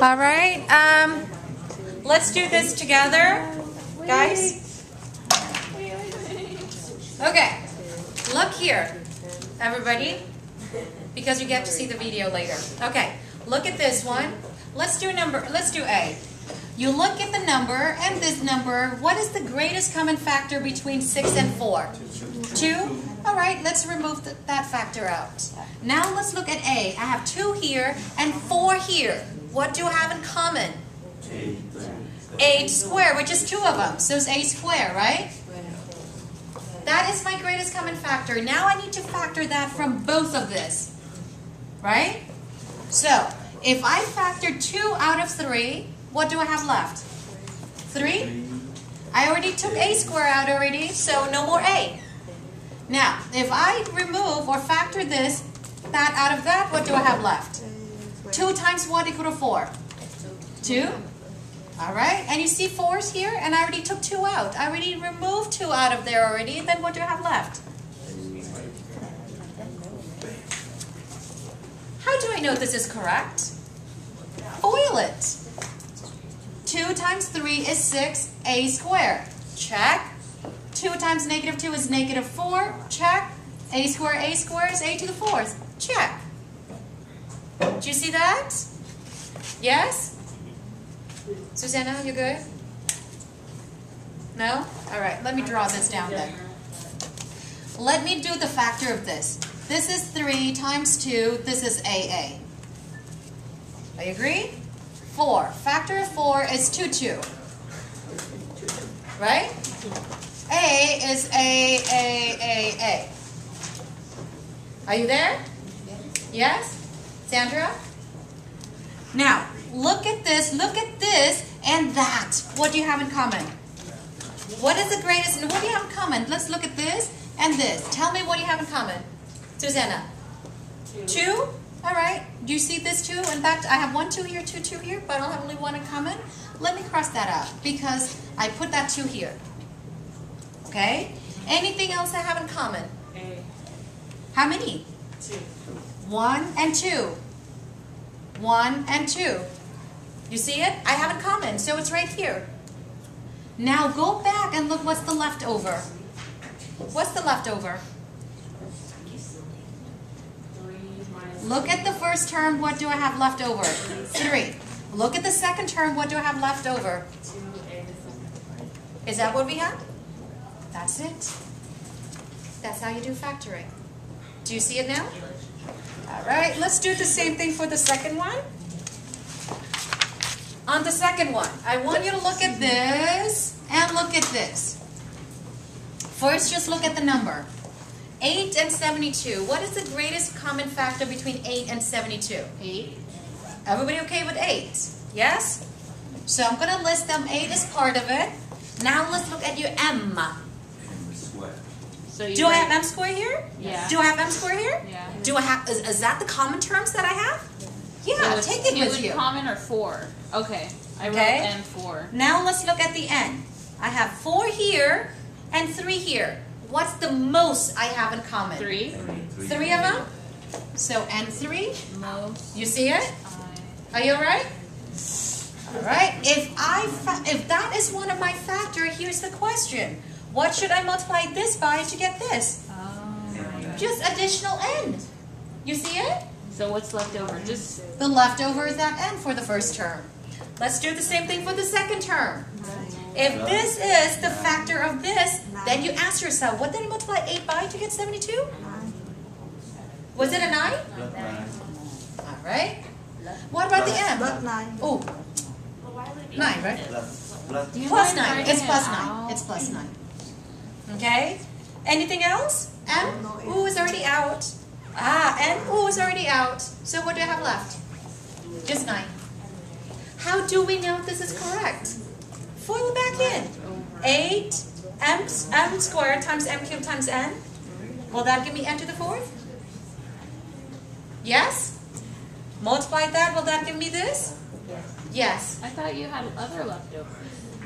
All right, let's do this together, guys. Okay, look here, everybody, because you get to see the video later. Okay, look at this one. Let's do A. You look at the number and this number. What is the greatest common factor between 6 and 4? 2? All right, let's remove that factor out. Now let's look at A. I have 2 here and 4 here. What do I have in common? 8 squared, which is 2 of them. So it's 8 squared, right? That is my greatest common factor. Now I need to factor that from both of this, right? So if I factor 2 out of 3, what do I have left? 3? I already took A squared out already, so no more A. Now, if I remove or factor that out of that, what do I have left? 2 times what equal to 4? 2. All right, and you see 4's here, and I already took 2 out. I already removed 2 out of there already, then what do I have left? How do I know this is correct? FOIL it. 2 times 3 is 6, A squared. Check. 2 times negative 2 is negative 4. Check. A squared is A to the 4th. Check. Do you see that? Yes? Susanna, you good? No? All right, let me draw this down then. Let me do the factor of this. This is 3 times 2. This is AA. I agree? 4. Factor of 4 is 2. Right? A is A. Are you there? Yes? Sandra? Now, look at this, and that. What do you have in common? What is the greatest, and what do you have in common? Let's look at this and this. Tell me what you have in common. Susanna? 2? All right. Do you see this 2? In fact, I have 1, 2 here, 2, 2 here, but I don't have only 1 in common. Let me cross that out because I put that 2 here. Okay? Anything else I have in common? A. How many? 2. 1 and 2. 1 and 2. You see it? I have in common, so it's right here. Now go back and look what's the leftover. What's the leftover? Look at the first term, what do I have left over? 3. Look at the second term, what do I have left over? 2. Is that what we have? That's it. That's how you do factoring. Do you see it now? All right, let's do the same thing for the second one. On the second one, I want you to look at this and look at this. First, just look at the number. 8 and 72. What is the greatest common factor between 8 and 72? 8. Everybody okay with 8? Yes? So I'm going to list them. 8 is part of it. Now let's look at your M. So do I have M squared here? Yeah. Do I have M squared here? Yeah. Do I have? Is that the common terms that I have? Yeah, so take it with you. Common or 4? Okay. I wrote N4. Now let's look at the N. I have 4 here and 3 here. What's the most I have in common? 3. 3 of them? So N3. Most. You see it? Are you all right? All right. If that is one of my factors, here's the question. What should I multiply this by to get this? Just additional N. You see it? So what's left over? Just the leftover is that N for the first term. Let's do the same thing for the second term. If this is the factor of this, then you ask yourself, what did I multiply 8 by to get 72? Was it a 9? All right. What about the M? Oh, 9, right? Plus 9. It's plus 9. It's plus 9. Okay. Anything else? M? Ooh, is already out. N? Ooh, is already out. So what do I have left? Just 9. How do we know this is correct? Foil back in. 8 M squared times M cubed times N. Will that give me N to the 4th? Yes? Multiply that, will that give me this? Yes. I thought you had other leftovers.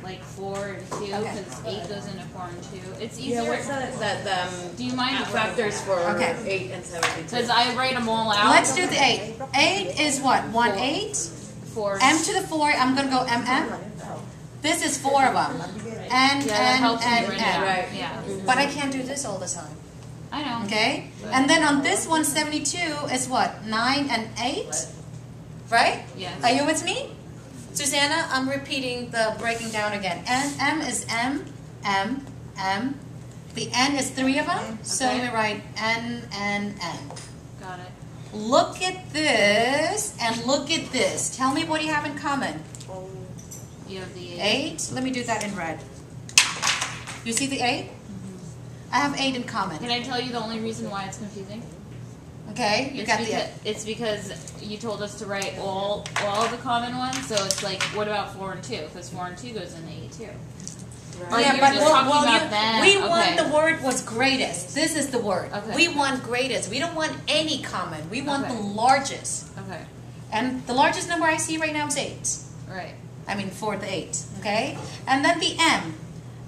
Like 4 and 2, because 8 goes into 4 and 2. It's easier. Yeah, what's that do you mind factors for 8 and 72? Because I write them all out. Let's do the 8. 8 is what? 1/8? 4. M to the 4, I'm going to go MM. This is 4 of them. N, Yeah, that N, helps me N, right N. now. Right. Yeah. But I can't do this all the time. I know. Okay? And then on this one, 72 is what? 9 and 8? Right? Yes. Are you with me? Susanna, I'm repeating the breaking down again. M is M, M, M. The N is 3 of them. So Okay. let me write N, N, N. Got it. Look at this and look at this. Tell me what you have in common. You have the 8. Let me do that in red. You see the 8? I have 8 in common. Can I tell you the only reason why it's confusing? Okay, you got the 8. It's because you told us to write all of the common ones, so it's like, what about 4 and 2? Because 4 and 2 goes in the 8 too. Or Yeah, you're but just talking about them. we Okay. want the word was greatest. This is the word. Okay. We want greatest. We don't want any common. We want Okay. the largest. Okay. And the largest number I see right now is 8. Right. I mean, for the 8. Okay? And then the M.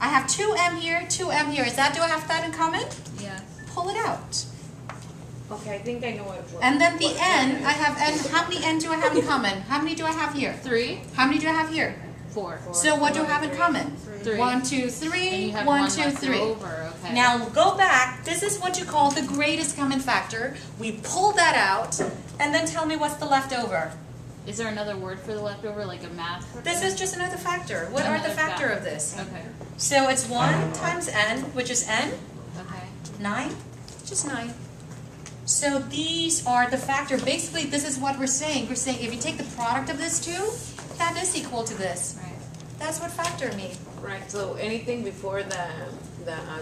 I have 2M here, 2M here. Do I have that in common? Yeah. Pull it out. Okay, I think I know what. And then the N, I have N. How many N do I have in common? How many do I have here? 3, How many do I have here? 4. So what do I have in common? 3. 1, 2, And 3. you have 1, one 2, left 3. over. Okay. Now go back. This is what you call the greatest common factor. We pull that out, and then tell me what's the leftover. Is there another word for the leftover, like a math? This is just another factor. What are the Another factor factor. of this? Okay. So it's 1 times N, which is N. Okay. 9, just 9. So these are the factor. Basically, this is what we're saying. We're saying if you take the product of this two, that is equal to this. Right. That's what factor means. Right, so anything before the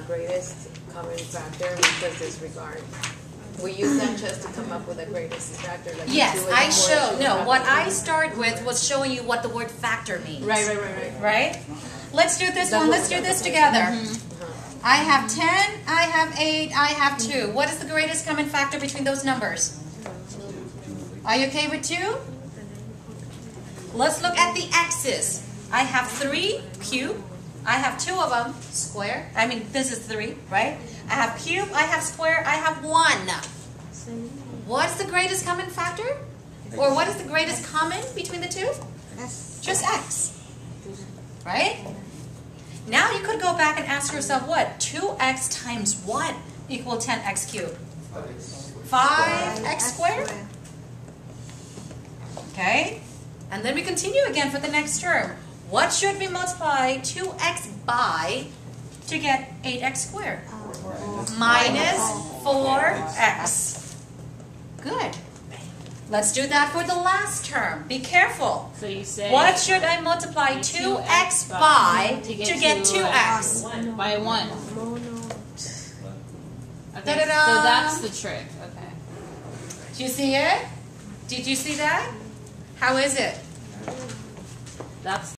greatest common factor we just disregard. We use that just to come up with the greatest factor. Like Yes, two and I four show. should No, have what it. I start with was showing you what the word factor means. Right. Right? Let's do this That's one. what Let's we do got this to say. together. Uh-huh. I have 10, I have 8, I have 2. What is the greatest common factor between those numbers? Are you okay with 2? Let's look at the x's. I have 3 cube. I have 2 of them square. I mean, this is 3, right? I have cube, I have square, I have 1. What's the greatest common factor? Or what is the greatest common between the two? Just x. Right? Now you could go back and ask yourself what? 2x times 1 equal 10x cubed. 5x squared? Okay? And then we continue again for the next term. What should we multiply 2x by to get 8x squared? Minus 4x. Good. Let's do that for the last term. Be careful. So you say. What should I multiply 2x by to get 2x? By 1. Okay, Da-da-da. so that's the trick. Okay. Do you see it? Did you see that? How is it? That's